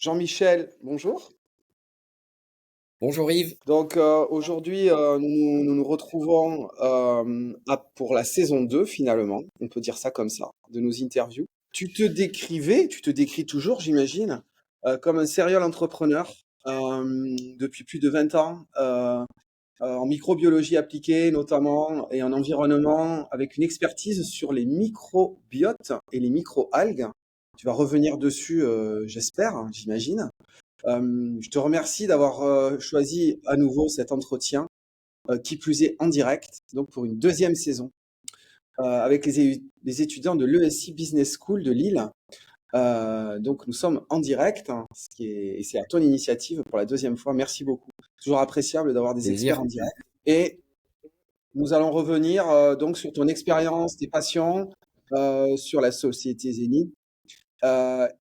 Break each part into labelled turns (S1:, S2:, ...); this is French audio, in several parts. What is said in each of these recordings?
S1: Jean-Michel, bonjour.
S2: Bonjour Yves.
S1: Aujourd'hui, nous retrouvons pour la saison 2 finalement, on peut dire ça comme ça, de nos interviews. Tu te décris toujours, j'imagine, comme un serial entrepreneur depuis plus de 20 ans, en microbiologie appliquée notamment et en environnement, avec une expertise sur les microbiotes et les microalgues. Tu vas revenir dessus, j'espère, hein, j'imagine. Je te remercie d'avoir choisi à nouveau cet entretien, qui plus est en direct, donc pour une deuxième saison, avec les étudiants de l'ESI Business School de Lille. Donc nous sommes en direct, hein, et c'est à ton initiative pour la deuxième fois. Merci beaucoup. Toujours appréciable d'avoir des experts
S2: Plaisir.
S1: en direct. Et nous allons revenir donc sur ton expérience, tes passions, sur la société Zénith,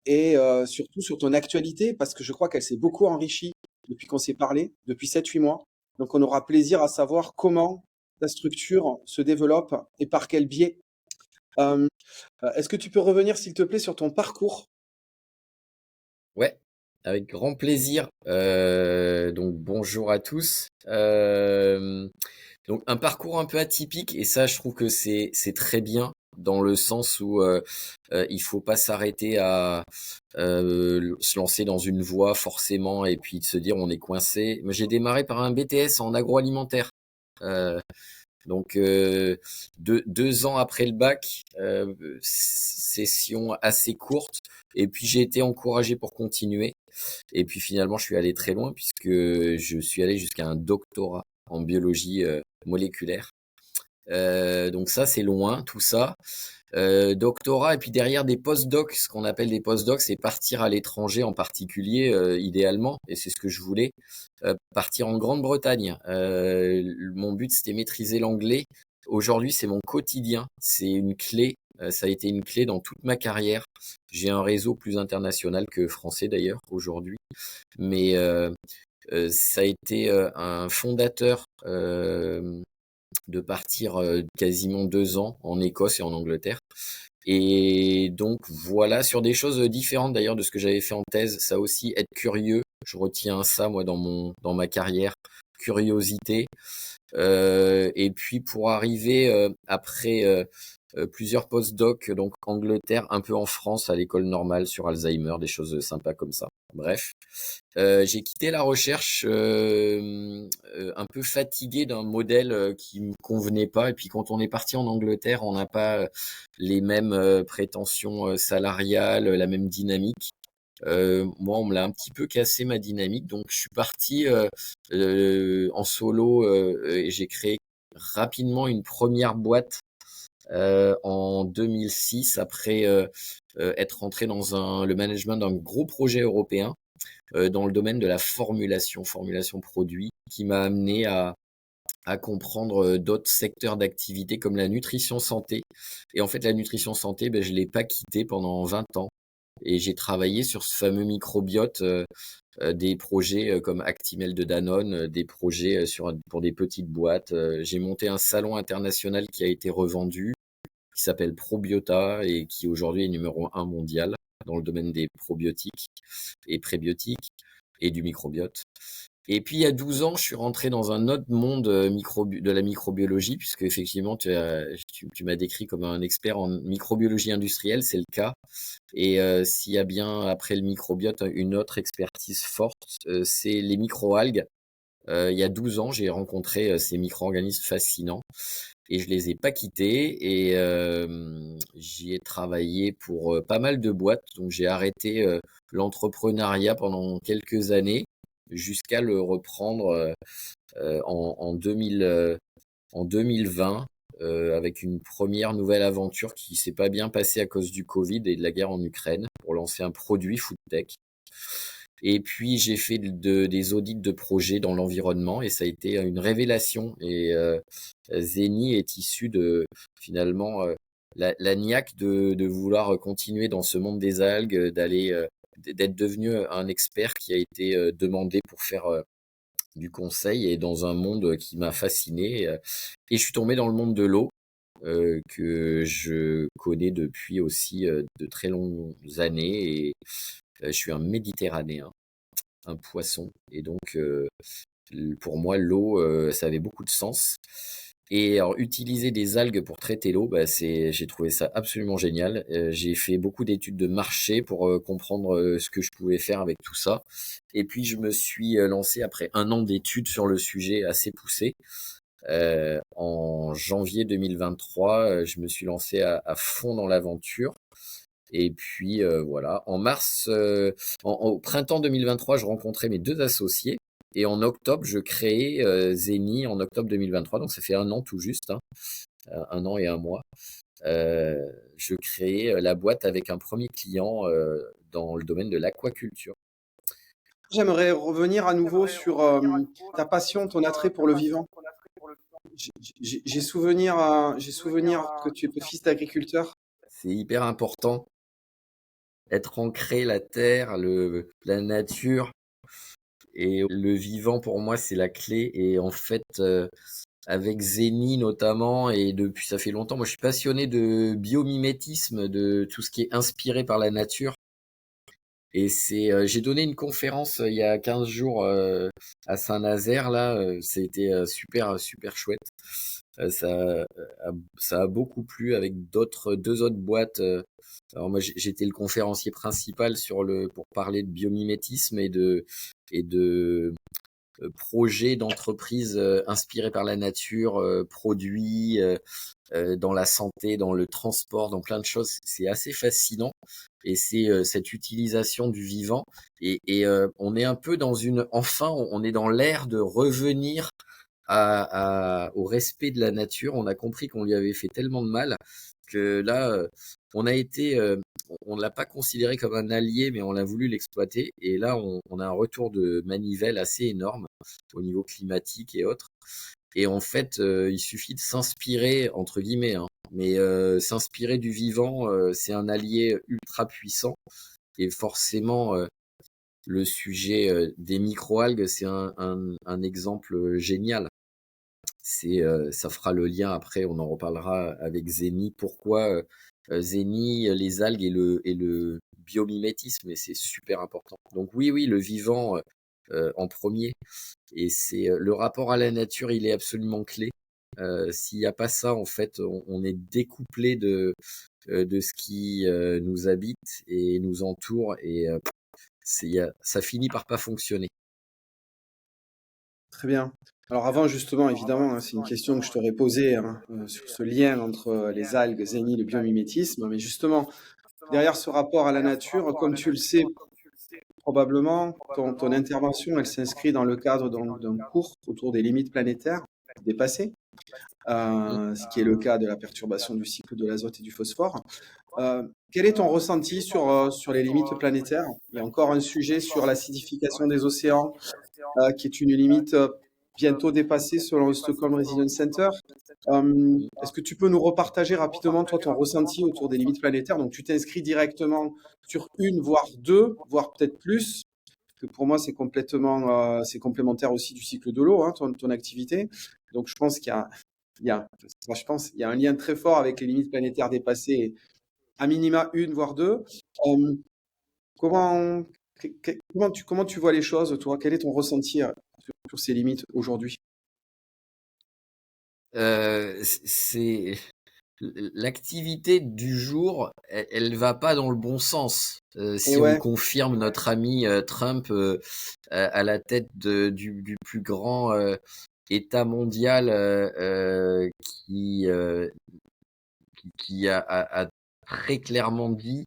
S1: et surtout sur ton actualité, parce que je crois qu'elle s'est beaucoup enrichie depuis qu'on s'est parlé, depuis 7 8 mois. Donc on aura plaisir à savoir comment ta structure se développe et par quel biais. Euh, Est-ce que tu peux revenir, s'il te plaît, sur ton parcours?
S2: Ouais, avec grand plaisir. Donc bonjour à tous. Donc un parcours un peu atypique et ça je trouve que c'est très bien dans le sens où il faut pas s'arrêter à se lancer dans une voie forcément et puis de se dire on est coincé. Moi j'ai démarré par un BTS en agroalimentaire. Euh, Donc 2 ans après le bac, session assez courte. Et puis j'ai été encouragé pour continuer. Et puis finalement, je suis allé très loin puisque je suis allé jusqu'à un doctorat en biologie moléculaire. Donc ça, c'est loin, tout ça. Doctorat et puis derrière des post-docs, ce qu'on appelle des post-docs, c'est partir à l'étranger en particulier, idéalement, et c'est ce que je voulais, partir en Grande-Bretagne. Mon but, c'était maîtriser l'anglais. Aujourd'hui, c'est mon quotidien, c'est une clé. Ça a été une clé dans toute ma carrière. J'ai un réseau plus international que français d'ailleurs aujourd'hui, mais ça a été un fondateur de partir quasiment 2 ans en Écosse et en Angleterre. Et donc voilà, sur des choses différentes d'ailleurs de ce que j'avais fait en thèse, ça aussi, être curieux. Je retiens ça moi dans ma carrière, curiosité. Et puis pour arriver après plusieurs post-doc, donc Angleterre, un peu en France, à l'école normale sur Alzheimer, des choses sympas comme ça. Bref, j'ai quitté la recherche un peu fatigué d'un modèle qui me convenait pas. Et puis quand on est parti en Angleterre, on n'a pas les mêmes prétentions salariales, la même dynamique. Moi, on me l'a un petit peu cassé ma dynamique, donc je suis parti en solo et j'ai créé rapidement une première boîte en 2006 après être rentré dans le management d'un gros projet européen dans le domaine de la formulation produit, qui m'a amené à comprendre d'autres secteurs d'activité comme la nutrition santé. Et en fait, la nutrition santé, ben, je l'ai pas quitté pendant 20 ans. Et j'ai travaillé sur ce fameux microbiote, des projets comme Actimel de Danone, des projets pour des petites boîtes. J'ai monté un salon international qui a été revendu, qui s'appelle Probiota et qui aujourd'hui est numéro 1 mondial dans le domaine des probiotiques et prébiotiques et du microbiote. Et puis il y a 12 ans, je suis rentré dans un autre monde de la microbiologie, puisque effectivement tu m'as décrit comme un expert en microbiologie industrielle, c'est le cas. Et s'il y a bien après le microbiote une autre expertise forte, c'est les microalgues. Il y a 12 ans, j'ai rencontré ces micro-organismes fascinants et je les ai pas quittés et j'y ai travaillé pour pas mal de boîtes. Donc j'ai arrêté l'entrepreneuriat pendant quelques années jusqu'à le reprendre en 2020 avec une première nouvelle aventure qui s'est pas bien passée à cause du Covid et de la guerre en Ukraine pour lancer un produit foodtech. Et puis j'ai fait des audits de projets dans l'environnement et ça a été une révélation. Et Zeni est issu de finalement la niaque de vouloir continuer dans ce monde des algues, d'être devenu un expert qui a été demandé pour faire du conseil et dans un monde qui m'a fasciné. Et je suis tombé dans le monde de l'eau que je connais depuis aussi de très longues années. Je suis un Méditerranéen, un poisson, et donc pour moi l'eau, ça avait beaucoup de sens. Et alors, utiliser des algues pour traiter l'eau, bah, j'ai trouvé ça absolument génial. J'ai fait beaucoup d'études de marché pour comprendre ce que je pouvais faire avec tout ça. Et puis, je me suis lancé après un an d'études sur le sujet assez poussé. En janvier 2023, je me suis lancé à fond dans l'aventure. Et puis voilà, en mars, au printemps 2023, je rencontrais mes deux associés. Et en octobre, je créais Zeni en octobre 2023, donc ça fait un an tout juste, hein, un an et un mois. Je créais la boîte avec un premier client dans le domaine de l'aquaculture.
S1: J'aimerais revenir à nouveau sur ta passion, ton attrait pour le vivant. J'ai souvenir que tu es fils d'agriculteur.
S2: C'est hyper important, être ancré, la terre, la nature et le vivant pour moi c'est la clé. Et en fait, avec Zeni notamment, et depuis ça fait longtemps, moi je suis passionné de biomimétisme, de tout ce qui est inspiré par la nature. Et j'ai donné une conférence il y a 15 jours à Saint-Nazaire là, c'était super chouette. Ça a beaucoup plu avec deux autres boîtes. Alors moi j'étais le conférencier principal pour parler de biomimétisme et de projets d'entreprise inspirés par la nature, produits dans la santé, dans le transport, dans plein de choses. C'est assez fascinant. Et c'est cette utilisation du vivant. Et on est un peu enfin, on est dans l'ère de revenir au respect de la nature. On a compris qu'on lui avait fait tellement de mal que là, on l'a pas considéré comme un allié, mais on a voulu l'exploiter. Et là, on a un retour de manivelle assez énorme au niveau climatique et autres. Et en fait, il suffit de s'inspirer, entre guillemets, hein, mais s'inspirer du vivant, c'est un allié ultra puissant. Et forcément, le sujet des microalgues, c'est un exemple génial. Ça fera le lien après, on en reparlera avec Zeni. Pourquoi Zeni, les algues et le biomimétisme, et c'est super important. Donc oui, le vivant en premier. Et c'est le rapport à la nature, il est absolument clé. S'il n'y a pas ça, en fait, on est découplé de ce qui nous habite et nous entoure, et ça finit par pas fonctionner.
S1: Très bien. Alors avant, justement, évidemment, hein, c'est une question que je t'aurais posée hein, sur ce lien entre les algues, Zeni, le biomimétisme. Mais justement, derrière ce rapport à la nature, comme tu le sais, probablement, ton intervention, elle s'inscrit dans le cadre d'un cours autour des limites planétaires dépassées,
S2: Mm.
S1: ce qui est le cas de la perturbation du cycle de l'azote et du phosphore. Quel est ton ressenti sur les limites planétaires? Il y a encore un sujet sur l'acidification des océans, qui est une limite bientôt dépassée selon le Stockholm Resilience Center. Est-ce que tu peux nous repartager rapidement, toi, ton ressenti autour des limites planétaires? Donc, tu t'inscris directement sur une, voire deux, voire peut-être plus, que pour moi, c'est complémentaire aussi du cycle de l'eau, hein, ton activité. Donc, je pense je pense qu'il y a un lien très fort avec les limites planétaires dépassées, à minima une, voire deux. Euh, comment, comment tu vois les choses, toi? Quel est ton ressenti sur ces limites aujourd'hui?
S2: C'est l'activité du jour, elle va pas dans le bon sens.
S1: Et
S2: Si on
S1: ouais,
S2: confirme notre ami Trump à la tête du plus grand État mondial qui a très clairement dit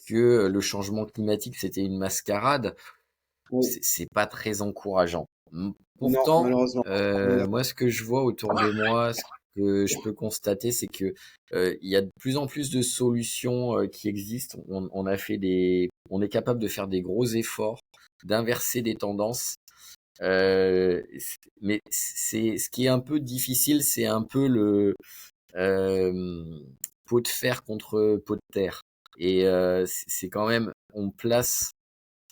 S2: que le changement climatique c'était une mascarade,
S1: oui,
S2: c'est pas très encourageant.
S1: non,
S2: Pourtant,
S1: malheureusement, on est
S2: moi,
S1: d'accord.
S2: ce que je vois autour de moi, ce que je peux constater, c'est que il y a de plus en plus de solutions qui existent. On est capable de faire des gros efforts, d'inverser des tendances. Mais c'est ce qui est un peu difficile, c'est un peu le euh, pot de fer contre pot de terre. Et c'est quand même, on place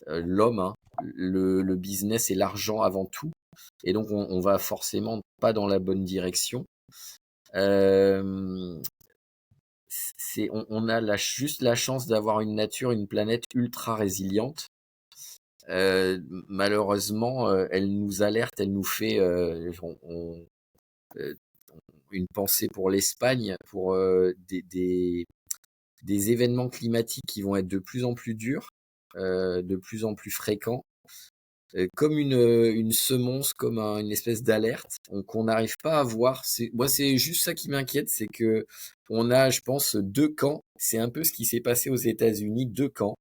S2: l'homme, hein, le business et l'argent avant tout. Et donc, on va forcément pas dans la bonne direction. Euh, on a juste la chance d'avoir une nature, une planète ultra résiliente. Malheureusement, elle nous alerte, elle nous fait, euh, une pensée pour l'Espagne, pour des événements climatiques qui vont être de plus en plus durs, de plus en plus fréquents, comme une semonce, comme une espèce d'alerte qu'on n'arrive pas à voir. Moi, c'est juste ça qui m'inquiète, c'est que on a, je pense, deux camps. C'est un peu ce qui s'est passé aux États-Unis, deux camps.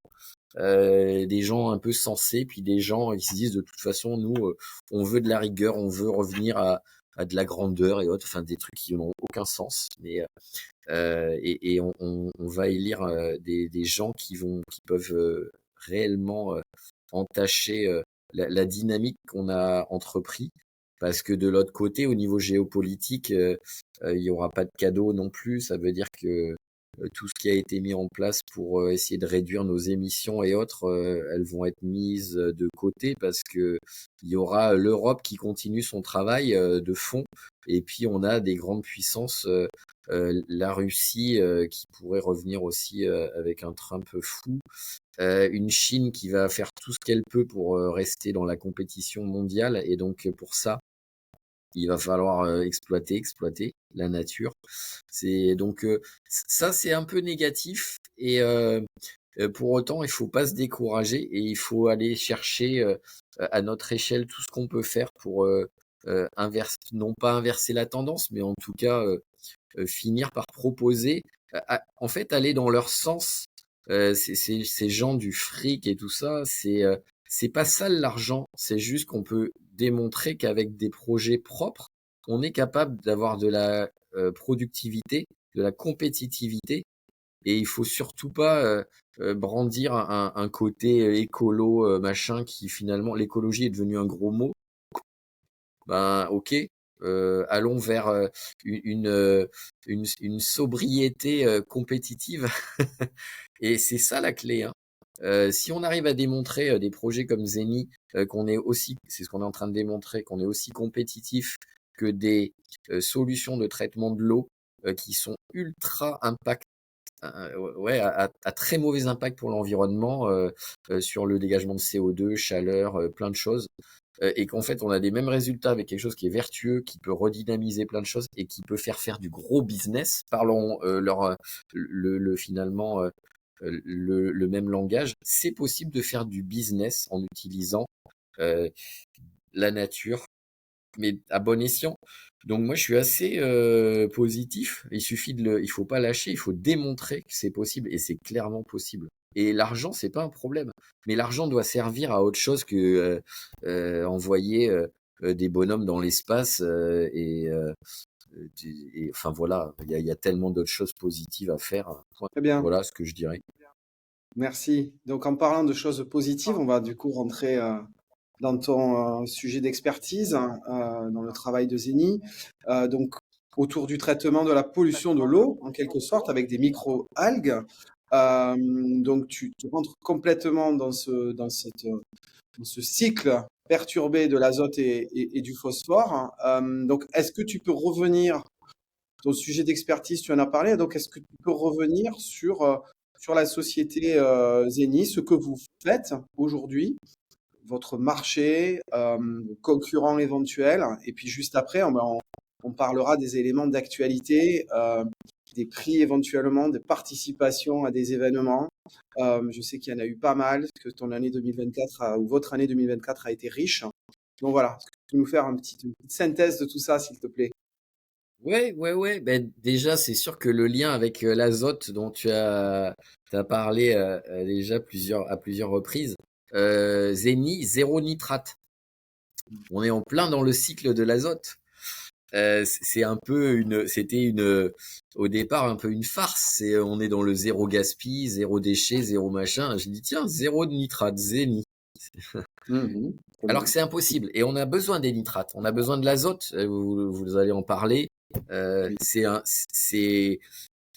S2: Des gens un peu sensés, puis des gens qui se disent de toute façon, nous, on veut de la rigueur, on veut revenir à de la grandeur et autres, enfin des trucs qui n'ont aucun sens. Mais et on va élire des gens qui peuvent réellement entacher la dynamique qu'on a entrepris. Parce que de l'autre côté, au niveau géopolitique, il y aura pas de cadeau non plus. Ça veut dire que tout ce qui a été mis en place pour essayer de réduire nos émissions et autres, elles vont être mises de côté parce que il y aura l'Europe qui continue son travail de fond. Et puis on a des grandes puissances, la Russie qui pourrait revenir aussi avec un Trump fou, une Chine qui va faire tout ce qu'elle peut pour rester dans la compétition mondiale. Et donc pour ça, il va falloir exploiter la nature. C'est donc ça, c'est un peu négatif. Et pour autant, il faut pas se décourager et il faut aller chercher à notre échelle tout ce qu'on peut faire pour non pas inverser la tendance, mais en tout cas finir par proposer, en fait, aller dans leur sens. Ces gens du fric et tout ça, c'est pas ça l'argent. C'est juste qu'on peut démontrer qu'avec des projets propres, on est capable d'avoir de la productivité, de la compétitivité, et il faut surtout pas brandir un côté écolo machin qui finalement l'écologie est devenue un gros mot. Ben ok, allons vers une sobriété compétitive. Et c'est ça la clé, hein. Si on arrive à démontrer des projets comme Zeni, qu'on est aussi, c'est ce qu'on est en train de démontrer, qu'on est aussi compétitif que des solutions de traitement de l'eau qui sont ultra impact, ouais, à très mauvais impact pour l'environnement, sur le dégagement de CO2, chaleur, plein de choses. Et qu'en fait, on a des mêmes résultats avec quelque chose qui est vertueux, qui peut redynamiser plein de choses et qui peut faire du gros business. Parlons finalement le même langage. C'est possible de faire du business en utilisant euh, la nature, mais à bon escient. Donc moi, je suis assez positif. Il faut pas lâcher, il faut démontrer que c'est possible et c'est clairement possible. Et l'argent, c'est pas un problème. Mais l'argent doit servir à autre chose que envoyer des bonhommes dans l'espace enfin voilà, il y a tellement d'autres choses positives à faire.
S1: Très bien,
S2: Voilà ce que je dirais.
S1: merci. Donc en parlant de choses positives, on va du coup rentrer dans ton sujet d'expertise, dans le travail de Zeni. Donc autour du traitement de la pollution de l'eau, en quelque sorte, avec des micro-algues. Donc tu rentres complètement dans ce cycle perturbé de l'azote et du phosphore. Donc est-ce que tu peux revenir, ton sujet d'expertise, tu en as parlé, donc est-ce que tu peux revenir sur la société Zeni, ce que vous faites aujourd'hui, votre marché, concurrents éventuels, et puis juste après, on parlera des éléments d'actualité, des prix éventuellement, des participations à des événements. Je sais qu'il y en a eu pas mal, que ton année 2024 ou votre année 2024 a été riche. Donc voilà, est-ce que tu peux nous faire une petite synthèse de tout ça, s'il te plaît?
S2: Ouais. Ben, déjà, c'est sûr que le lien avec l'azote dont t'as parlé déjà à plusieurs reprises, Zeni, zéro nitrate. On est en plein dans le cycle de l'azote. C'est un peu au départ un peu une farce. On est dans le zéro gaspille, zéro déchet, zéro machin. J'ai dit tiens, zéro de nitrate, Zeni.
S1: Mhm, très
S2: Alors que
S1: bien.
S2: c'est impossible. Et on a besoin des nitrates. On a besoin de l'azote. Vous allez en parler.
S1: Oui.
S2: C'est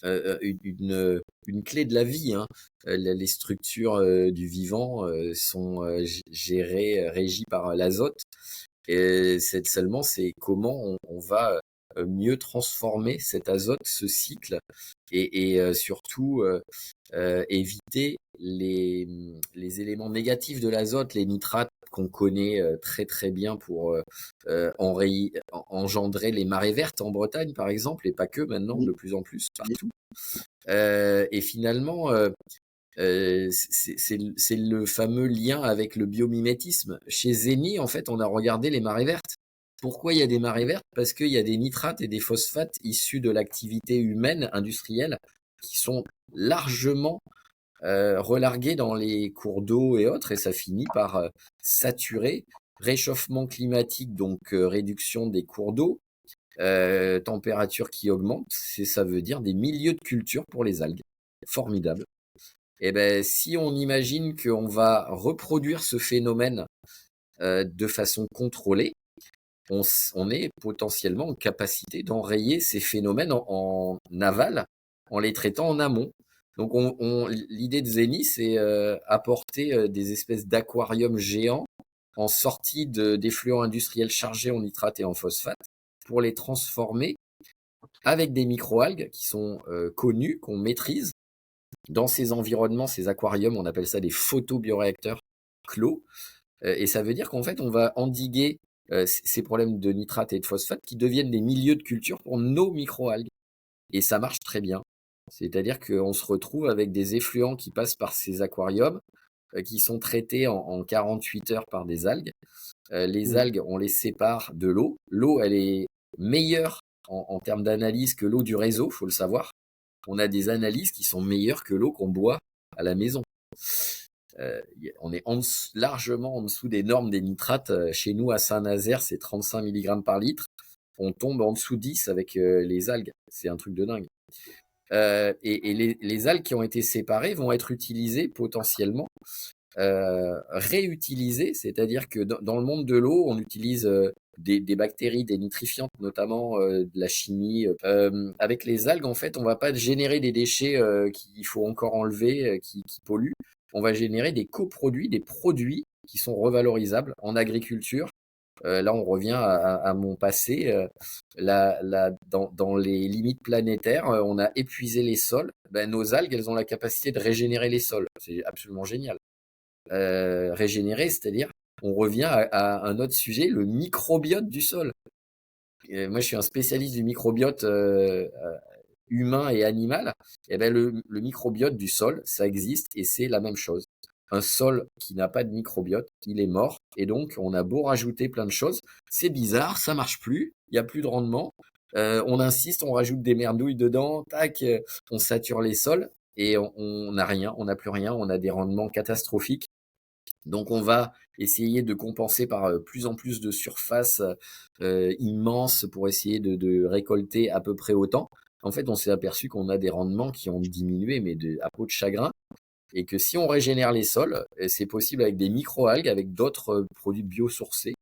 S2: une clé de la vie, hein. Les structures du vivant sont gérées, régies par l'azote. Et seulement, c'est comment on va mieux transformer cet azote, ce cycle, et surtout éviter les éléments négatifs de l'azote, les nitrates qu'on connaît très très bien pour engendrer les marées vertes en Bretagne par exemple, et pas que maintenant, de
S1: Oui,
S2: plus en plus
S1: oui.
S2: partout. Et finalement, c'est le fameux lien avec le biomimétisme. Chez Zeni, en fait, on a regardé les marées vertes. Pourquoi il y a des marées vertes? Parce qu'il y a des nitrates et des phosphates issus de l'activité humaine industrielle qui sont largement relargués dans les cours d'eau et autres, et ça finit par saturer. Réchauffement climatique, donc réduction des cours d'eau, température qui augmente, ça veut dire des milieux de culture pour les algues. Formidable. Et ben, si on imagine qu'on va reproduire ce phénomène de façon contrôlée, on est potentiellement en capacité d'enrayer ces phénomènes en aval, en les traitant en amont. Donc l'idée de Zeni, c'est apporter des espèces d'aquariums géants en sortie d'effluents industriels chargés en nitrate et en phosphate pour les transformer avec des microalgues qui sont connues, qu'on maîtrise. Dans ces environnements, ces aquariums, on appelle ça des photobioréacteurs clos. Et ça veut dire qu'en fait, on va endiguer ces problèmes de nitrate et de phosphate qui deviennent des milieux de culture pour nos microalgues. Et ça marche très bien. C'est-à-dire qu'on se retrouve avec des effluents qui passent par ces aquariums, qui sont traités en 48 heures par des algues. Les
S1: Oui.
S2: algues, on les sépare de l'eau. L'eau, elle est meilleure en termes d'analyse que l'eau du réseau, faut le savoir. On a des analyses qui sont meilleures que l'eau qu'on boit à la maison. On est largement en dessous des normes des nitrates. Chez nous, à Saint-Nazaire, c'est 35 mg par litre. On tombe en dessous 10 avec les algues. C'est un truc de dingue. Et les algues qui ont été séparées vont être utilisées potentiellement, réutilisées, c'est-à-dire que dans le monde de l'eau, on utilise des bactéries, des nitrifiantes, notamment de la chimie. Avec les algues, en fait, on va pas générer des déchets qu'il faut encore enlever, qui polluent. On va générer des coproduits, des produits qui sont revalorisables en agriculture. Là, on revient à mon passé. Dans les limites planétaires, on a épuisé les sols. Ben, nos algues, elles ont la capacité de régénérer les sols. C'est absolument génial. Régénérer, c'est-à-dire, on revient à un autre sujet, le microbiote du sol. Moi, je suis un spécialiste du microbiote humain et animal. Et ben, le microbiote du sol, ça existe et c'est la même chose. Un sol qui n'a pas de microbiote, il est mort. Et donc, on a beau rajouter plein de choses. C'est bizarre, ça marche plus. Il n'y a plus de rendement. On insiste, on rajoute des merdouilles dedans. Tac, on sature les sols. Et on n'a rien, on n'a plus rien. On a des rendements catastrophiques. Donc, on va essayer de compenser par plus en plus de surfaces immenses pour essayer de récolter à peu près autant. En fait, on s'est aperçu qu'on a des rendements qui ont diminué, mais à peau de chagrin. Et que si on régénère les sols, c'est possible avec des micro-algues, avec d'autres produits biosourcés,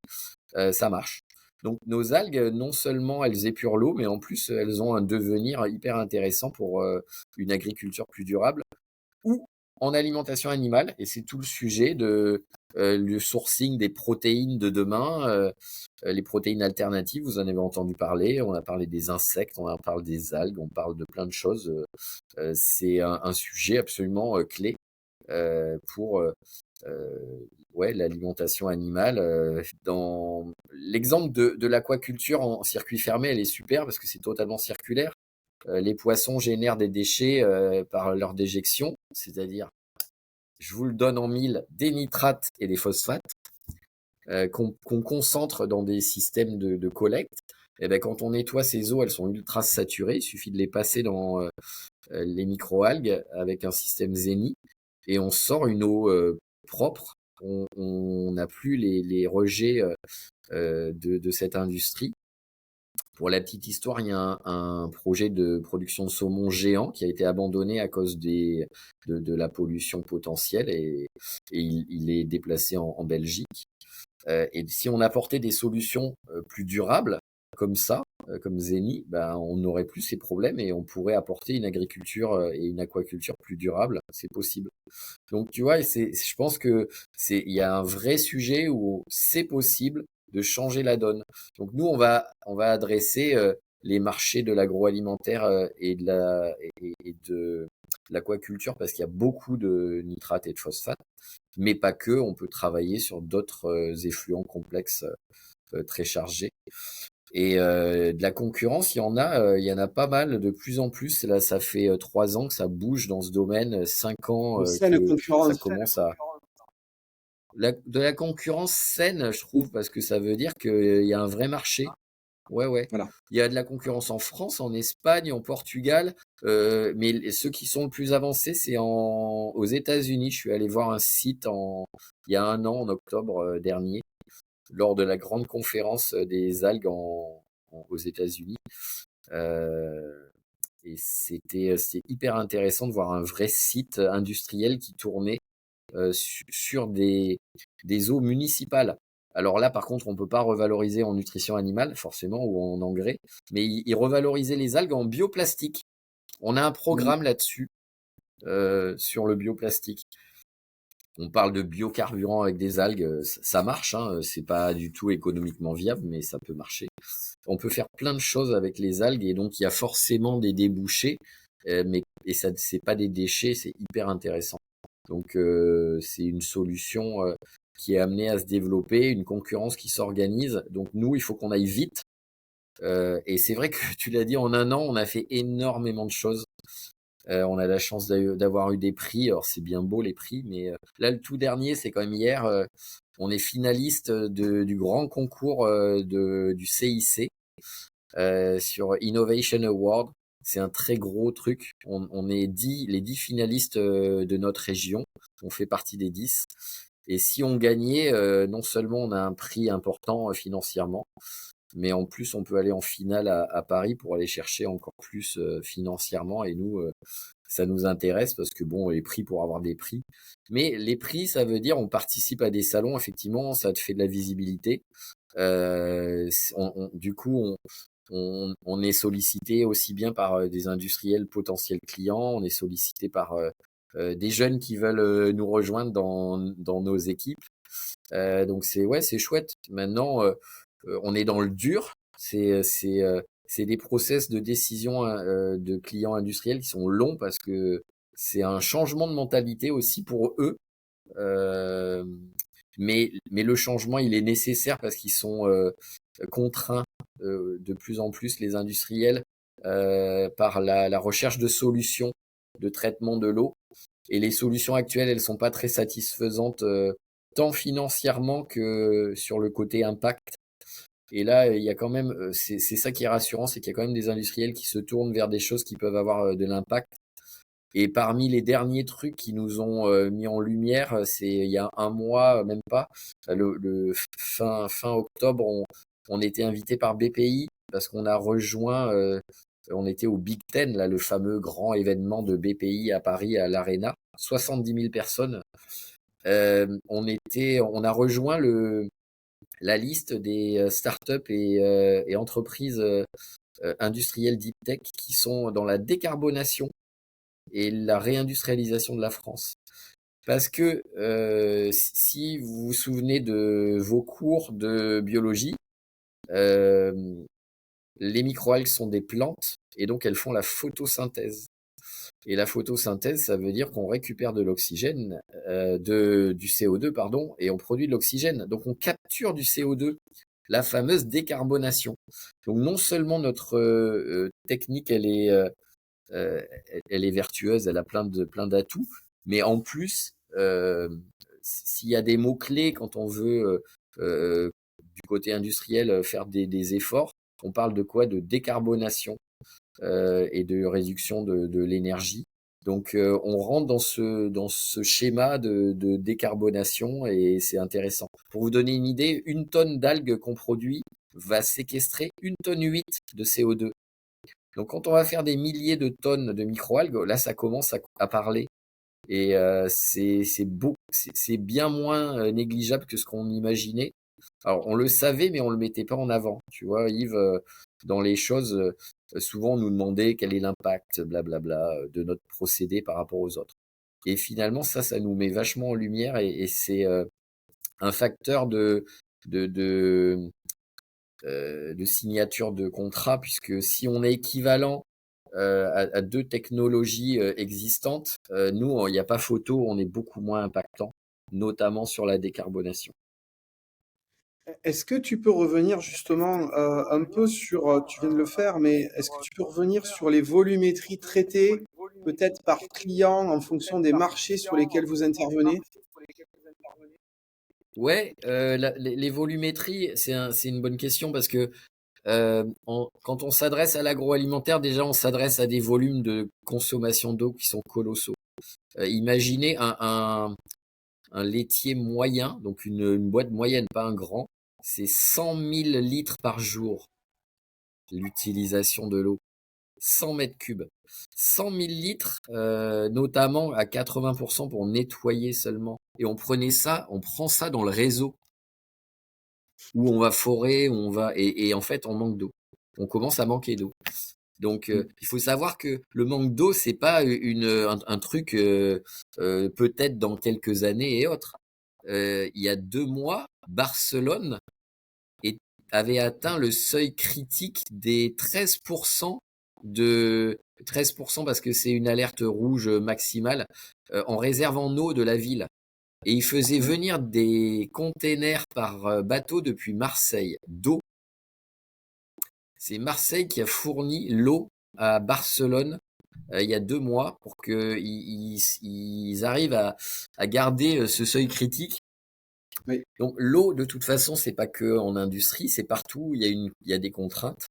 S2: ça marche. Donc nos algues, non seulement elles épurent l'eau, mais en plus elles ont un devenir hyper intéressant pour une agriculture plus durable ou en alimentation animale. Et c'est tout le sujet de le sourcing des protéines de demain, les protéines alternatives. Vous en avez entendu parler. On a parlé des insectes, on a parlé des algues, on parle de plein de choses. C'est un sujet absolument clé pour ouais, l'alimentation animale. Dans l'exemple de l'aquaculture en circuit fermé, elle est super parce que c'est totalement circulaire. Les poissons génèrent des déchets par leur déjection, c'est-à-dire, je vous le donne en mille, des nitrates et des phosphates qu'on concentre dans des systèmes de collecte. Et ben, quand on nettoie ces eaux, elles sont ultra saturées. Il suffit de les passer dans les microalgues avec un système Zeni et on sort une eau propre. On n'a plus les rejets de cette industrie. Pour la petite histoire, il y a un projet de production de saumon géant qui a été abandonné à cause de la pollution potentielle et il est déplacé en Belgique. Et si on apportait des solutions plus durables comme ça, comme Zeni, ben, on n'aurait plus ces problèmes et on pourrait apporter une agriculture et une aquaculture plus durable. C'est possible. Donc tu vois, je pense que il y a un vrai sujet où c'est possible de changer la donne. Donc nous, on va adresser les marchés de l'agroalimentaire et de l'aquaculture parce qu'il y a beaucoup de nitrates et de phosphates, mais pas que. On peut travailler sur d'autres effluents complexes très chargés. Et de la concurrence, il y en a pas mal, de plus en plus. Là, ça fait 3 ans que ça bouge dans ce domaine, 5 ans
S1: Une saine
S2: que ça
S1: concurrence.
S2: commence à de la concurrence saine, je trouve, parce que ça veut dire qu'il y a un vrai marché. Ouais, ouais.
S1: Voilà.
S2: Il y a de la concurrence en France, en Espagne, en Portugal, mais ceux qui sont le plus avancés, c'est aux États-Unis. Je suis allé voir un site il y a un an, en octobre dernier, lors de la grande conférence des algues aux États-Unis. Euh, et c'est hyper intéressant de voir un vrai site industriel qui tournait sur des eaux municipales. Alors là, par contre, on ne peut pas revaloriser en nutrition animale, forcément, ou en engrais, mais ils revalorisaient les algues en bioplastique. On a un
S1: Mhm.
S2: programme là-dessus, sur le bioplastique. On parle de biocarburant avec des algues, ça marche, hein, c'est pas du tout économiquement viable, mais ça peut marcher. On peut faire plein de choses avec les algues, et donc il y a forcément des débouchés, et ça, c'est pas des déchets, c'est hyper intéressant. Donc c'est une solution qui est amenée à se développer, une concurrence qui s'organise. Donc nous, il faut qu'on aille vite. Et c'est vrai que tu l'as dit, en un an, on a fait énormément de choses. On a la chance d'avoir eu des prix. Alors c'est bien beau les prix, mais là le tout dernier, c'est quand même hier. On est finaliste du grand concours du CIC sur Innovation Award. C'est un très gros truc. On est les 10 finalistes de notre région. On fait partie des 10. Et si on gagnait, non seulement on a un prix important financièrement, mais en plus on peut aller en finale à Paris pour aller chercher encore plus financièrement. Et nous, ça nous intéresse parce que bon, les prix pour avoir des prix. Mais les prix, ça veut dire on participe à des salons, effectivement, ça te fait de la visibilité. Du coup, on est sollicité aussi bien par des industriels potentiels clients, on est sollicité par des jeunes qui veulent nous rejoindre dans nos équipes. Donc c'est chouette. Maintenant, on est dans le dur. C'est des process de décision de clients industriels qui sont longs parce que c'est un changement de mentalité aussi pour eux. Euh, mais le changement, il est nécessaire parce qu'ils sont contraints de plus en plus, les industriels, par la recherche de solutions de traitement de l'eau. Et les solutions actuelles, elles sont pas très satisfaisantes, tant financièrement que sur le côté impact. Et là, il y a quand même, c'est ça qui est rassurant, c'est qu'il y a quand même des industriels qui se tournent vers des choses qui peuvent avoir de l'impact. Et parmi les derniers trucs qui nous ont mis en lumière, c'est il y a un mois, même pas, fin octobre, on était invité par BPI parce qu'on a rejoint, on était au Big Ten, là, le fameux grand événement de BPI à Paris, à l'Arena, 70 000 personnes. On a rejoint la liste des startups et entreprises industrielles deep tech qui sont dans la décarbonation et la réindustrialisation de la France. Parce que si vous vous souvenez de vos cours de biologie, euh, les microalgues sont des plantes et donc elles font la photosynthèse. Et la photosynthèse, ça veut dire qu'on récupère de l'oxygène, du CO2, pardon, et on produit de l'oxygène. Donc on capture du CO2, la fameuse décarbonation. Donc non seulement notre technique, euh, elle est vertueuse, elle a plein d'atouts, mais en plus, s'il y a des mots-clés quand on veut, du côté industriel, faire des efforts, on parle de quoi? De décarbonation et de réduction de l'énergie. Donc on rentre dans ce schéma de décarbonation et c'est intéressant. Pour vous donner une idée, une tonne d'algues qu'on produit va séquestrer 1,8 tonne de CO2. Donc quand on va faire des milliers de tonnes de microalgues, là ça commence à parler. Et c'est bien moins négligeable que ce qu'on imaginait. Alors on le savait, mais on le mettait pas en avant. Tu vois, Yves, dans les choses, souvent on nous demandait quel est l'impact, blablabla, de notre procédé par rapport aux autres. Et finalement, ça nous met vachement en lumière et c'est un facteur de de signature de contrat, puisque si on est équivalent à deux technologies existantes, nous, il n'y a pas photo, on est beaucoup moins impactant, notamment sur la décarbonation.
S1: Est-ce que tu peux revenir justement un peu sur, tu viens de le faire, mais est-ce que tu peux revenir sur les volumétries traitées, peut-être par client en fonction des marchés sur lesquels vous intervenez?
S2: Ouais, les volumétries, c'est une bonne question parce que quand on s'adresse à l'agroalimentaire, déjà on s'adresse à des volumes de consommation d'eau qui sont colossaux. Imaginez un laitier moyen, donc une boîte moyenne, pas un grand, c'est 100 000 litres par jour l'utilisation de l'eau. 100 mètres cubes. 100 000 litres, notamment à 80% pour nettoyer seulement. Et on prend ça dans le réseau où on va forer, où on va, et en fait on manque d'eau. On commence à manquer d'eau. Donc il faut savoir que le manque d'eau, c'est pas un truc peut-être dans quelques années et autres. Il y a 2 mois, Barcelone avait atteint le seuil critique des 13% de 13% parce que c'est une alerte rouge maximale en réserve en eau de la ville. Et il faisait venir des containers par bateau depuis Marseille d'eau. C'est Marseille qui a fourni l'eau à Barcelone il y a 2 mois pour qu'ils arrivent à garder ce seuil critique.
S1: Oui,
S2: Donc l'eau, de toute façon, c'est pas que en industrie, c'est partout. Il y a des contraintes.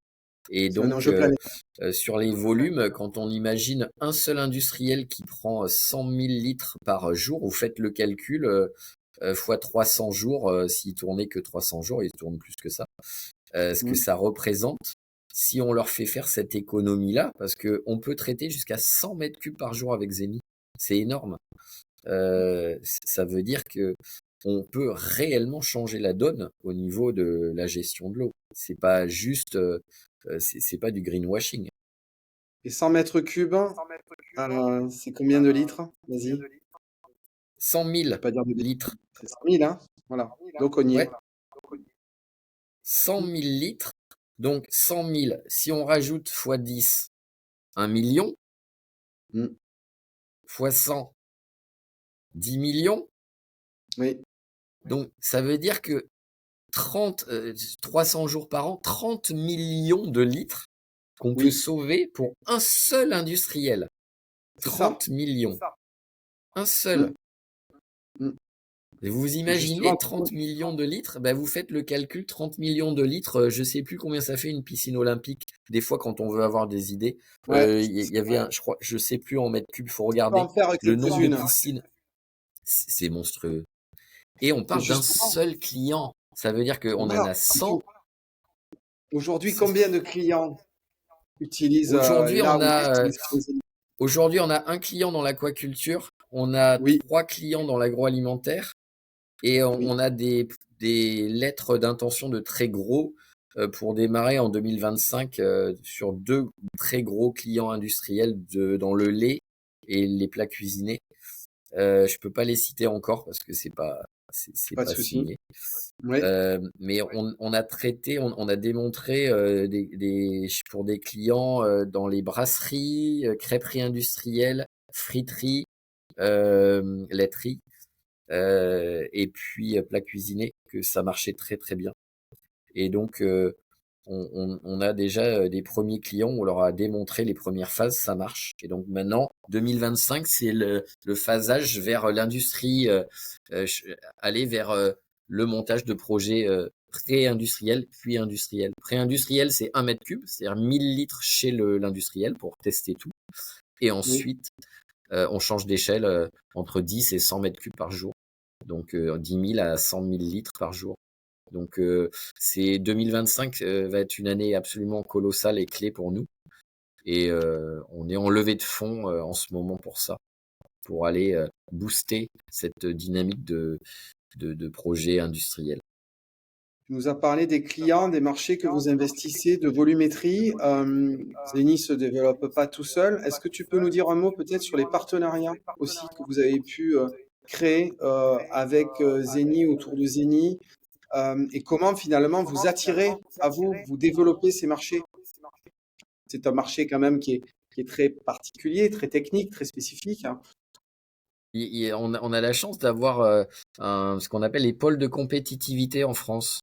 S2: Et
S1: c'est un
S2: donc
S1: enjeu planétaire.
S2: sur les volumes, quand on imagine un seul industriel qui prend 100 000 litres par jour, vous faites le calcul fois 300 jours. S'il tournait que 300 jours, il tourne plus que ça. Ce que
S1: Mm.
S2: ça représente, si on leur fait faire cette économie-là, parce que on peut traiter jusqu'à 100 mètres cubes par jour avec Zeni, c'est énorme. Ça veut dire que on peut réellement changer la donne au niveau de la gestion de l'eau. C'est pas juste, c'est pas du greenwashing.
S1: Et 100 mètres cubes, c'est combien de litres? Vas-y,
S2: 100 000
S1: faut pas dire de bêtises.
S2: litres,
S1: C'est 100 000, hein? Voilà. Donc on y est.
S2: ouais, 100 000 litres. Donc 100 000, si on rajoute fois 10, 1 million,
S1: Mm.
S2: fois 100, 10 millions.
S1: Oui,
S2: Donc ça veut dire que 300 jours par an, 30 millions de litres qu'on peut
S1: oui,
S2: sauver pour un seul industriel.
S1: c'est ça.
S2: 30 millions. Un seul.
S1: Mm. Mm.
S2: Et vous
S1: Et
S2: imaginez
S1: justement,
S2: 30 millions de litres, ben vous faites le calcul, 30 millions de litres, je sais plus combien ça fait une piscine olympique. Des fois, quand on veut avoir des idées,
S1: ouais,
S2: il y avait je crois, je sais plus en mètres cubes, faut
S1: tu peux en
S2: regarder
S1: faire
S2: le nombre de
S1: quelques-unes.
S2: piscines. C'est monstrueux. Et on
S1: Et
S2: parle d'un
S1: justement,
S2: seul client. Ça veut dire qu'on en
S1: voilà.
S2: a 100.
S1: Aujourd'hui, combien de clients utilisent
S2: Aujourd'hui,
S1: là
S2: on
S1: où vous
S2: a
S1: utilisez les élites?
S2: Aujourd'hui, on a un client dans l'aquaculture, on a
S1: Oui,
S2: 3 clients dans l'agroalimentaire et
S1: oui,
S2: on a des lettres d'intention de très gros pour démarrer en 2025 sur 2 très gros clients industriels dans le lait et les plats cuisinés. Je peux pas les citer encore parce que c'est
S1: pas de
S2: pas
S1: souci.
S2: signé.
S1: Oui,
S2: Mais on a traité, on a démontré pour des clients dans les brasseries, crêperies industrielles, friteries, laiteries, et puis plats cuisinés, que ça marchait très très bien. Et donc on a déjà des premiers clients, on leur a démontré les premières phases, ça marche. Et donc maintenant, 2025, c'est le phasage vers l'industrie, aller vers le montage de projets pré-industriels, puis industriels. Pré-industriel, c'est 1 mètre cube, c'est-à-dire 1000 litres chez l'industriel pour tester tout. Et
S1: oui.
S2: ensuite, on change d'échelle entre 10 et 100 mètres cubes par jour. Donc 10 000 à 100 000 litres par jour. Donc c'est 2025 va être une année absolument colossale et clé pour nous. Et on est en levée de fonds en ce moment pour ça, pour aller booster cette dynamique de projets industriels.
S1: Tu nous as parlé des clients, des marchés que vous investissez, de volumétrie. Zeni se développe pas tout seul. Est-ce que tu peux nous dire un mot peut-être sur les partenariats aussi que vous avez pu créer avec Zeni, autour de Zeni? et comment finalement vous attirez à vous, vous développez ces marchés. C'est un marché quand même qui est très particulier, très technique, très spécifique, hein.
S2: On a la chance d'avoir ce qu'on appelle les pôles de compétitivité en France.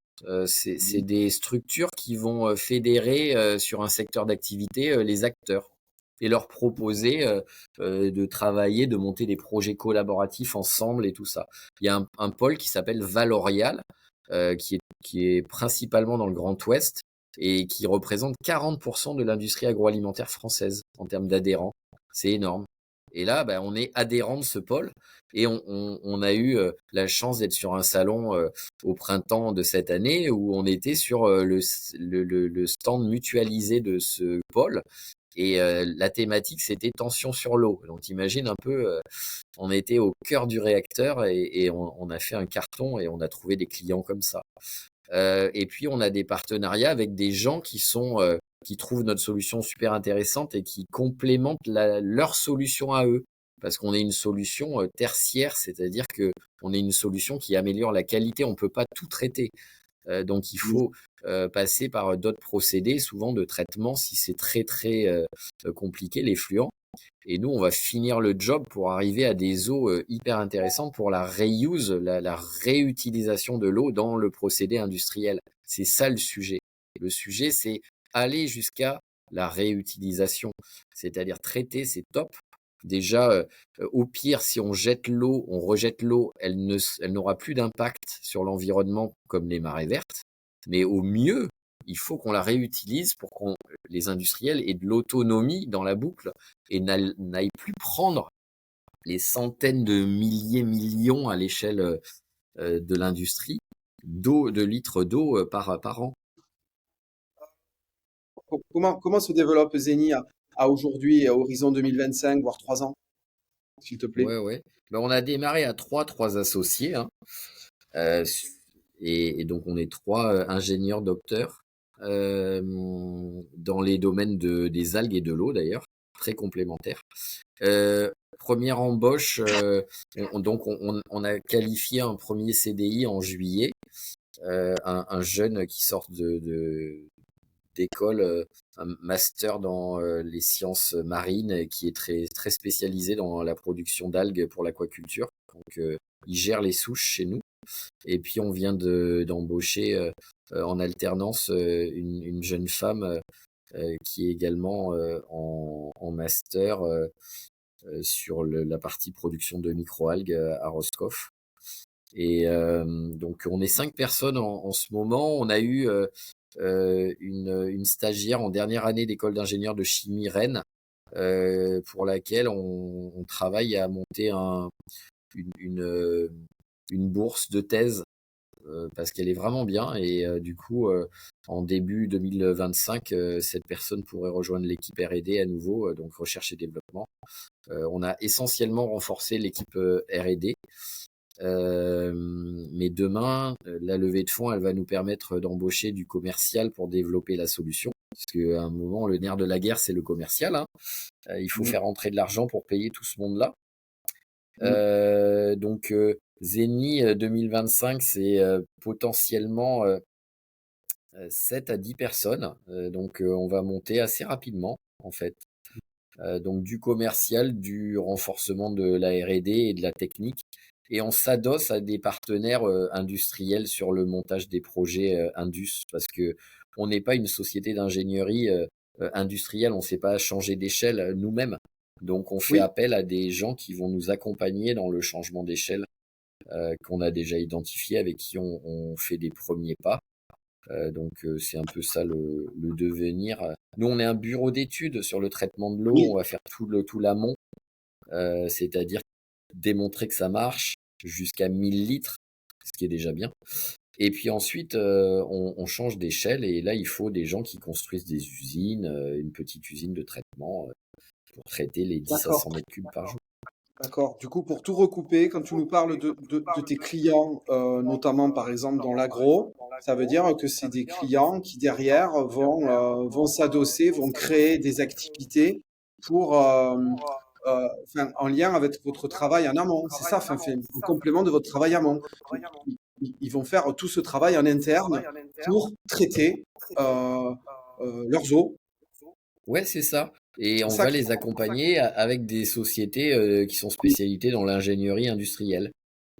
S2: C'est
S1: Mhm.
S2: des structures qui vont fédérer sur un secteur d'activité les acteurs et leur proposer de travailler, de monter des projets collaboratifs ensemble et tout ça. Il y a un pôle qui s'appelle Valorial, qui est principalement dans le Grand Ouest et qui représente 40% de l'industrie agroalimentaire française en termes d'adhérents. C'est énorme. Et là, bah, on est adhérent de ce pôle et on a eu la chance d'être sur un salon au printemps de cette année où on était sur le stand mutualisé de ce pôle et la thématique c'était tension sur l'eau. Donc t'imagines un peu, on était au cœur du réacteur et on a fait un carton et on a trouvé des clients comme ça. Et puis on a des partenariats avec des gens qui trouvent notre solution super intéressante et qui complémentent leur solution à eux. Parce qu'on est une solution tertiaire, c'est-à-dire que on est une solution qui améliore la qualité. On peut pas tout traiter. Donc il faut passer par d'autres procédés, souvent de traitement si c'est très très compliqué, les fluents. Et nous, on va finir le job pour arriver à des eaux hyper intéressantes pour la reuse, la réutilisation de l'eau dans le procédé industriel. C'est ça le sujet. Le sujet, c'est aller jusqu'à la réutilisation, c'est-à-dire traiter, c'est top. Déjà, au pire, si on jette l'eau, on rejette l'eau, elle n'aura plus d'impact sur l'environnement comme les marées vertes. Mais au mieux, il faut qu'on la réutilise pour qu'on les industriels aient de l'autonomie dans la boucle et n'aillent plus prendre les centaines de milliers, millions à l'échelle de l'industrie de litres d'eau par an.
S1: Comment se développe Zeni à aujourd'hui, à horizon 2025, voire 3 ans, s'il te plaît?
S2: Ouais, ouais. Ben, on a démarré à trois associés, hein. Euh, et donc on est trois ingénieurs docteurs dans les domaines des algues et de l'eau d'ailleurs, très complémentaires. Première embauche, on a qualifié un premier CDI en juillet, un jeune qui sort d'école, un master dans les sciences marines et qui est très très spécialisé dans la production d'algues pour l'aquaculture. Donc il gère les souches chez nous. Et puis on vient d'embaucher en alternance une jeune femme qui est également en master sur la partie production de microalgues à Roscoff. Et donc on est 5 personnes en ce moment. On a eu une stagiaire en dernière année d'école d'ingénieur de chimie Rennes pour laquelle on travaille à monter une, une, euh, une bourse de thèse parce qu'elle est vraiment bien et du coup en début 2025 cette personne pourrait rejoindre l'équipe R&D à nouveau donc recherche et développement. On a essentiellement renforcé l'équipe R&D mais demain la levée de fonds elle va nous permettre d'embaucher du commercial pour développer la solution parce qu'à un moment le nerf de la guerre c'est le commercial, hein. Il faut
S1: Mm,
S2: faire entrer de l'argent pour payer tout ce monde là.
S1: mm.
S2: Donc Zeni 2025, c'est potentiellement 7 à 10 personnes. Donc on va monter assez rapidement en fait. Donc du commercial, du renforcement de la R&D et de la technique. Et on s'adosse à des partenaires industriels sur le montage des projets Indus parce que on n'est pas une société d'ingénierie industrielle, on ne sait pas changer d'échelle nous-mêmes. Donc on fait
S1: Oui,
S2: appel à des gens qui vont nous accompagner dans le changement d'échelle qu'on a déjà identifié, avec qui on fait des premiers pas. Donc c'est un peu ça le devenir. Nous on est un bureau d'études sur le traitement de l'eau, on
S1: oui,
S2: va faire tout l'amont, c'est-à-dire démontrer que ça marche jusqu'à 1000 litres, ce qui est déjà bien. Et puis ensuite, on change d'échelle et là, il faut des gens qui construisent des usines, une petite usine de traitement pour traiter les 10 à
S1: d'accord,
S2: 100 mètres cubes par jour.
S1: d'accord. Du coup, pour tout recouper, quand tu nous parles de tes clients, notamment par exemple dans l'agro, ça veut dire que c'est des clients qui derrière vont s'adosser, vont créer des activités pour, enfin, en lien avec votre travail en amont. C'est ça, enfin, en complément de votre travail amont. ils vont faire tout ce travail en interne pour traiter leurs eaux.
S2: Ouais, c'est ça. Et
S1: C'est
S2: on
S1: ça
S2: va
S1: qui...
S2: les accompagner avec des sociétés qui sont spécialisées dans l'ingénierie industrielle.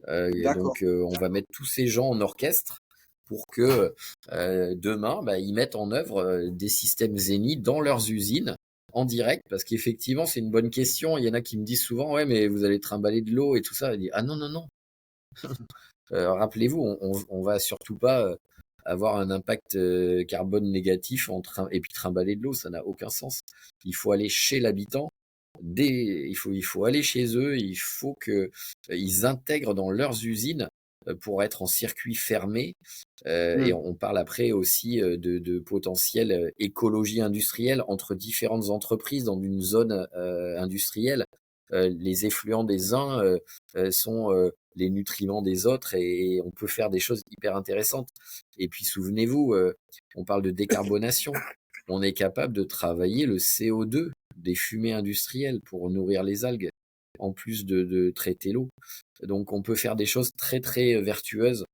S2: Et
S1: D'accord.
S2: donc, on va mettre tous ces gens en orchestre pour que demain, bah, ils mettent en œuvre des systèmes Zeni dans leurs usines en direct, parce qu'effectivement, c'est une bonne question. Il y en a qui me disent souvent, ouais, mais vous allez trimballer de l'eau et tout ça. Je dis, ah non, non, non. Rappelez-vous, on va surtout pas avoir un impact carbone négatif et puis trimballer de l'eau, ça n'a aucun sens. Il faut aller chez l'habitant, il faut aller chez eux, il faut que ils intègrent dans leurs usines pour être en circuit fermé. Et
S1: Hmm.
S2: on parle après aussi de potentielle écologie industrielle entre différentes entreprises dans une zone industrielle. Les effluents des uns sont les nutriments des autres, et on peut faire des choses hyper intéressantes. Et puis souvenez-vous, on parle de décarbonation. On est capable de travailler le CO2 des fumées industrielles pour nourrir les algues, en plus de traiter l'eau. Donc on peut faire des choses très très vertueuses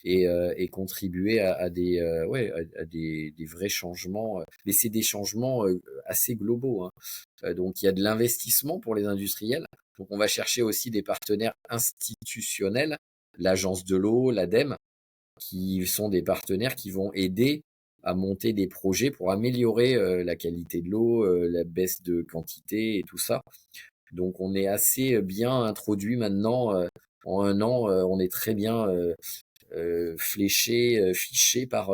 S2: et contribuer à des ouais à des vrais changements. Mais c'est des changements assez globaux, hein. Donc il y a de l'investissement pour les industriels. Donc on va chercher aussi des partenaires institutionnels, l'agence de l'eau, l'ADEME, qui sont des partenaires qui vont aider à monter des projets pour améliorer la qualité de l'eau, la baisse de quantité et tout ça. Donc on est assez bien introduit maintenant. En un an, on est très bien fléché, fiché par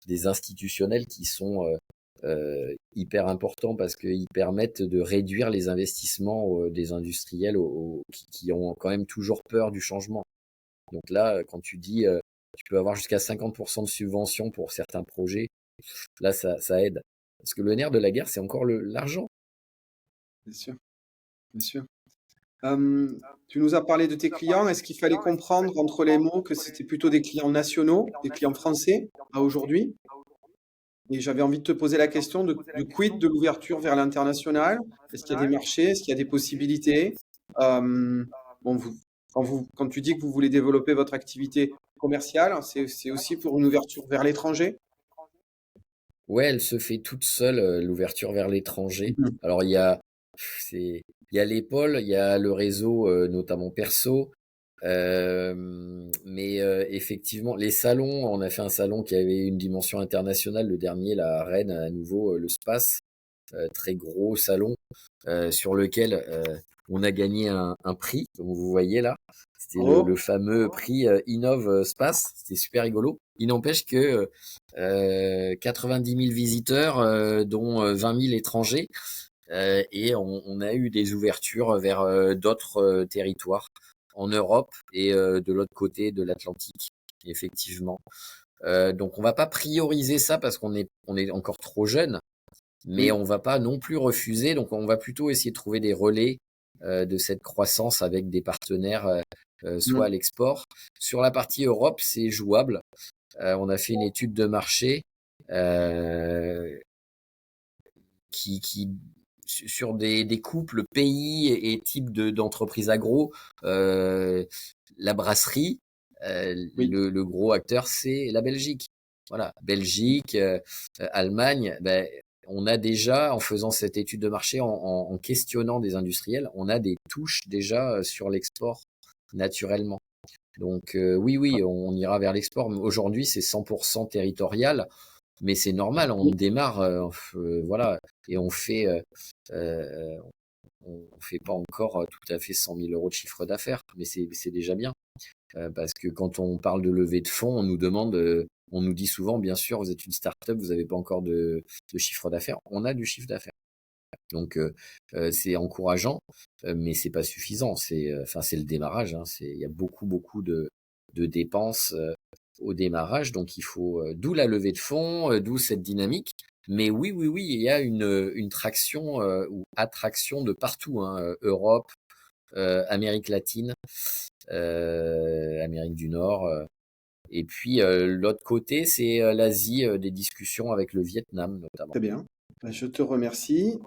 S2: des institutionnels qui sont hyper importants, parce qu'ils permettent de réduire les investissements des industriels qui ont quand même toujours peur du changement. Donc là, quand tu dis tu peux avoir jusqu'à 50% de subvention pour certains projets, là ça aide. Parce que le nerf de la guerre, c'est encore l'argent.
S1: Bien sûr, bien sûr. Euh, Tu nous as parlé de tes clients. Est-ce qu'il fallait comprendre entre les mots que c'était plutôt des clients nationaux, des clients français à aujourd'hui? Et j'avais envie de te poser la question de quid de l'ouverture vers l'international? Est-ce qu'il y a des marchés? Est-ce qu'il y a des possibilités? Euh, bon, quand tu dis que vous voulez développer votre activité commerciale, c'est aussi pour une ouverture vers l'étranger?
S2: Ouais, elle se fait toute seule, l'ouverture vers l'étranger.
S1: Mhm.
S2: Alors il y a l'épaule, il y a le réseau, notamment perso, mais effectivement, les salons, on a fait un salon qui avait une dimension internationale, le dernier, là, à Rennes, à nouveau, le Space, très gros salon, sur lequel on a gagné un prix, comme vous voyez là. C'était le
S1: Bravo.
S2: fameux prix Innov Space. C'était super rigolo. Il n'empêche que 90 000 visiteurs, dont 20 000 étrangers, et on a eu des ouvertures vers d'autres territoires en Europe et de l'autre côté de l'Atlantique, effectivement. Donc on va pas prioriser ça parce on est encore trop jeune, mais
S1: Oui.
S2: on va pas non plus refuser. Donc on va plutôt essayer de trouver des relais de cette croissance avec des partenaires, soit à
S1: Mm.
S2: l'export. Sur la partie Europe, c'est jouable. On a fait une étude de marché euh, qui sur des couples pays et types d'entreprises agro, euh, la brasserie,
S1: Oui.
S2: le gros acteur, c'est la Belgique. Voilà, Belgique, Allemagne, ben, on a déjà, en faisant cette étude de marché, en questionnant des industriels, on a des touches déjà sur l'export naturellement. Donc oui, oui, on ira vers l'export. Aujourd'hui, c'est 100% territorial, mais c'est normal, on démarre, voilà, et euh, on fait pas encore tout à fait 100 000 euros de chiffre d'affaires, mais c'est déjà bien. Parce que quand on parle de levée de fonds, on nous demande, on nous dit souvent, bien sûr, vous êtes une start-up, vous n'avez pas encore de chiffre d'affaires. On a du chiffre d'affaires. Donc c'est encourageant, mais c'est pas suffisant. Enfin c'est le démarrage, hein. Il y a beaucoup de dépenses au démarrage, donc il faut d'où la levée de fonds, d'où cette dynamique. Mais oui, oui, oui, il y a une traction ou attraction de partout, hein, Europe, Amérique latine, Amérique du Nord. Et puis l'autre côté, c'est l'Asie, des discussions avec le Vietnam notamment.
S1: Très bien. Ben, je te remercie.